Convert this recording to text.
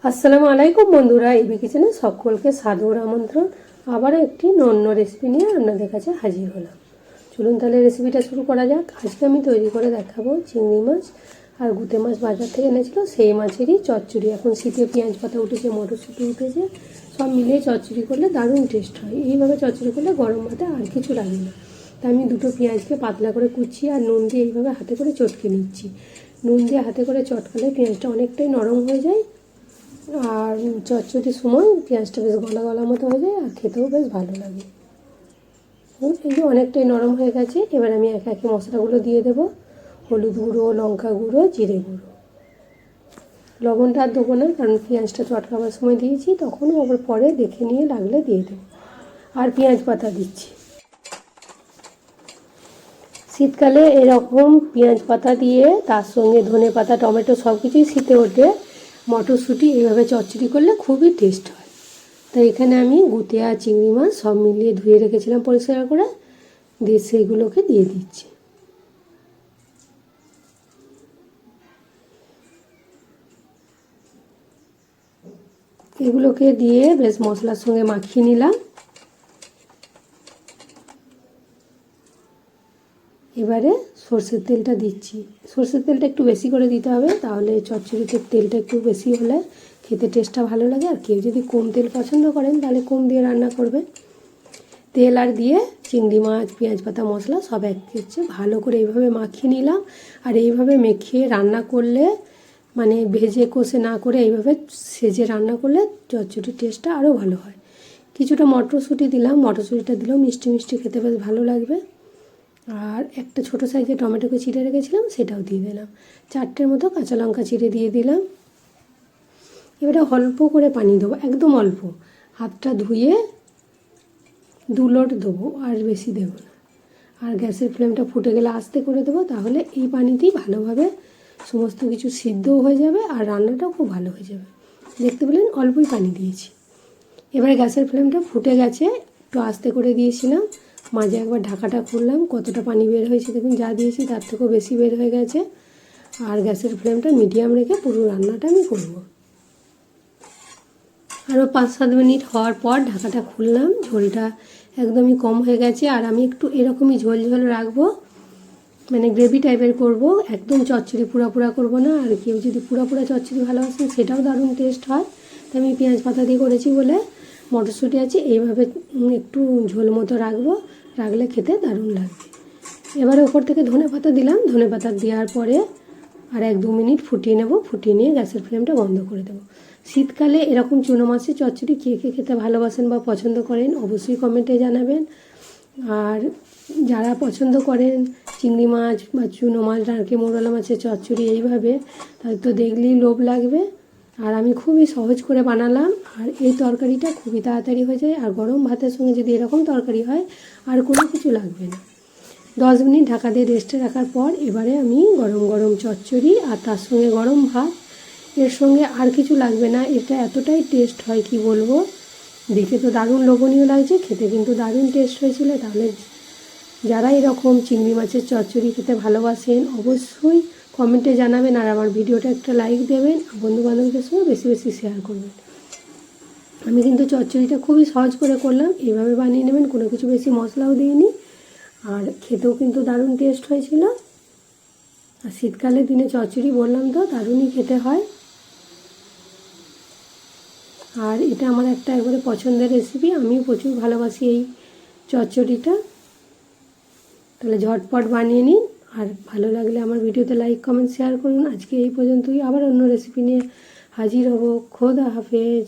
আসসালামু আলাইকুম বন্ধুরা, ইবি কিচেনে সকলকে সাদর আমন্ত্রণ। আবার একটি অন্য রেসিপি নিয়ে আপনাদের কাছে হাজির হলাম। চলুন তাহলে রেসিপিটা শুরু করা যাক। আজকে আমি তৈরি করে দেখাবো চিংড়ি মাছ আর গুঁতে মাছ বাজার থেকে এনেছিল সেই মাছেরই চচ্চড়ি। এখন শীতে পেঁয়াজ পাতা উঠেছে, মটরশুঁটি উঠেছে, সব মিলিয়ে চচ্চড়ি করলে দারুণ টেস্ট হয়। এইভাবে চচ্চড়ি করলে গরম ভাতে আর কিছু লাগে না। তাই আমি দুটো পেঁয়াজকে পাতলা করে কুচিয়ে আর নুন দিয়ে এইভাবে হাতে করে চটকে নিচ্ছি। নুন দিয়ে হাতে করে চটকালে পেঁয়াজটা অনেকটাই নরম হয়ে যায়, আর চচ্চড়ির সময় পেঁয়াজটা বেশ গলা গলা মতো হয়ে যায় আর খেতেও বেশ ভালো লাগে। এই যে অনেকটাই নরম হয়ে গেছে। এবার আমি একে একে মশলাগুলো দিয়ে দেবো। হলুদ গুঁড়ো, লঙ্কা গুঁড়ো, জিরে গুঁড়ো, লবণটা আর দেবো না, কারণ পেঁয়াজটা চটকাবার সময় দিয়েছি, তখন আবার পরে দেখে নিয়ে লাগলে দিয়ে দেবো। আর পেঁয়াজ পাতা দিচ্ছি। শীতকালে এরকম পেঁয়াজ পাতা দিয়ে তার সঙ্গে ধনে পাতা, টমেটো সব কিছুই শীতে ওঠে, মটরশুঁটি এইভাবে চচ্চড়ি করলে খুবই টেস্ট হয়। তাই এখানে আমি গুঁতে আর চিংড়ি মাছ সব মিলিয়ে ধুয়ে রেখেছিলাম পরিষ্কার করে, দিয়ে সেইগুলোকে দিয়ে দিচ্ছি। এগুলোকে দিয়ে বেশ মশলার সঙ্গে মাখিয়ে নিলাম। এবারে সরষের তেলটা দিচ্ছি। সরষের তেলটা একটু বেশি করে দিতে হবে, তাহলে চচ্চড়িতে তেলটা একটু বেশি হলে খেতে টেস্টটা ভালো লাগে। আর কেউ যদি কম তেল পছন্দ করেন তাহলে কম দিয়ে রান্না করবেন। তেল আর দিয়ে চিংড়ি মাছ, পেঁয়াজ পাতা, মশলা সব এক হচ্ছে ভালো করে এইভাবে মাখিয়ে নিলাম। আর এইভাবে মেখে রান্না করলে, মানে ভেজে কষে না করে এইভাবে সেজে রান্না করলে চচ্চড়ির টেস্টটা আরও ভালো হয়। কিছুটা মটরশুঁটি দিলাম, মটরশুঁটিটা দিলেও মিষ্টি মিষ্টি খেতে বেশ ভালো লাগবে। আর একটা ছোটো সাইজের টমেটোকে চিড়ে রেখেছিলাম, সেটাও দিয়ে দিলাম। 4টের মতো কাঁচা লঙ্কা চিড়ে দিয়ে দিলাম। এবারে অল্প করে পানি দেবো, একদম অল্প, হাতটা ধুয়ে 2 লোট দেবো, আর বেশি দেবো না। আর গ্যাসের ফ্লেমটা ফুটে গেলে আস্তে করে দেবো, তাহলে এই পানিতেই ভালোভাবে সমস্ত কিছু সিদ্ধও হয়ে যাবে আর রান্নাটাও খুব ভালো হয়ে যাবে। দেখতে পেলেন অল্পই পানি দিয়েছি। এবারে গ্যাসের ফ্লেমটা ফুটে গেছে, একটু আস্তে করে দিয়েছিলাম, মাঝে একবার ঢাকাটা খুললাম, কতটা পানি বের হয়েছে দেখুন, যা দিয়েছি তার থেকেও বেশি বের হয়ে গেছে। আর গ্যাসের ফ্লেমটা মিডিয়াম রেখে পুরো রান্নাটা আমি করব। আরও 5-7 মিনিট হওয়ার পর ঢাকাটা খুললাম, ঝোলটা একদমই কম হয়ে গেছে। আর আমি একটু এরকমই ঝোল ঝোল রাখবো, মানে গ্রেভি টাইপের করব, একদম চচ্চড়ি পুরা করব না। আর কেউ যদি পুরা চচ্চড়ি ভালোবাসেন সেটাও দারুণ টেস্ট হয়। তাই আমি পেঁয়াজ পাতা দিয়ে করেছি বলে, মটরশুঁটি আছে, এইভাবে একটু ঝোল মতো রাখবো, রাখলে খেতে দারুণ লাগবে। এবারে ওপর থেকে ধনে পাতা দিলাম, ধনে পাতা দেওয়ার পরে আর 1-2 মিনিট ফুটিয়ে নেব। ফুটিয়ে নিয়ে গ্যাসের ফ্লেমটা বন্ধ করে দেবো। শীতকালে এরকম চুনো মাছের চচ্চড়ি কে কে খেতে ভালোবাসেন বা পছন্দ করেন অবশ্যই কমেন্টে জানাবেন। আর যারা পছন্দ করেন চিংড়ি মাছ বা চুনো মাছ, ডাঁড়কে মোরলা মাছের চচ্চড়ি এইভাবে, তাদের তো দেখলেই লোভ লাগবে। আর আমি খুবই সহজ করে বানালাম, আর এই তরকারিটা খুবই তাড়াতাড়ি হয়ে যায়। আর গরম ভাতের সঙ্গে যদি এরকম তরকারি হয় আর কোনো কিছু লাগবে না। 10 মিনিট ঢাকা দিয়ে রেস্টে রাখার পর এবারে আমি গরম গরম চচ্চড়ি আর তার সঙ্গে গরম ভাত, এর সঙ্গে আর কিছু লাগবে না। এটা এতটাই টেস্ট হয় কি বলবো, দেখে তো দারুণ লোভনীয় লাগছে, খেতে কিন্তু দারুণ টেস্ট হয়েছিল। তাহলে যারা এরকম চিংড়ি মাছের চচ্চড়ি খেতে ভালোবাসেন অবশ্যই কমেন্টে জানাবেন। আর আমার ভিডিওটা একটা লাইক দেবেন, বন্ধুবান্ধবদের সঙ্গে বেশি বেশি শেয়ার করবেন। আমি কিন্তু চচ্চড়িটা খুবই সহজ করে করলাম, এইভাবে বানিয়ে নেবেন, কোনো কিছু বেশি মশলাও দিইনি। আর খেতেও কিন্তু দারুণ টেস্ট হয়েছিল। আর শীতকালের দিনে চচ্চড়ি বললাম তো দারুণই খেতে হয়। আর এটা আমার একটা একবারে পছন্দের রেসিপি, আমিও প্রচুর ভালোবাসি এই চচ্চড়িটা। তাহলে ঝটপট বানিয়ে নিন। আর ভালো লাগলে আমার ভিডিওতে লাইক কমেন্ট শেয়ার করুন। আজকে এই পর্যন্তই, আবার অন্য রেসিপি নিয়ে হাজির হব। খোদা হাফেজ।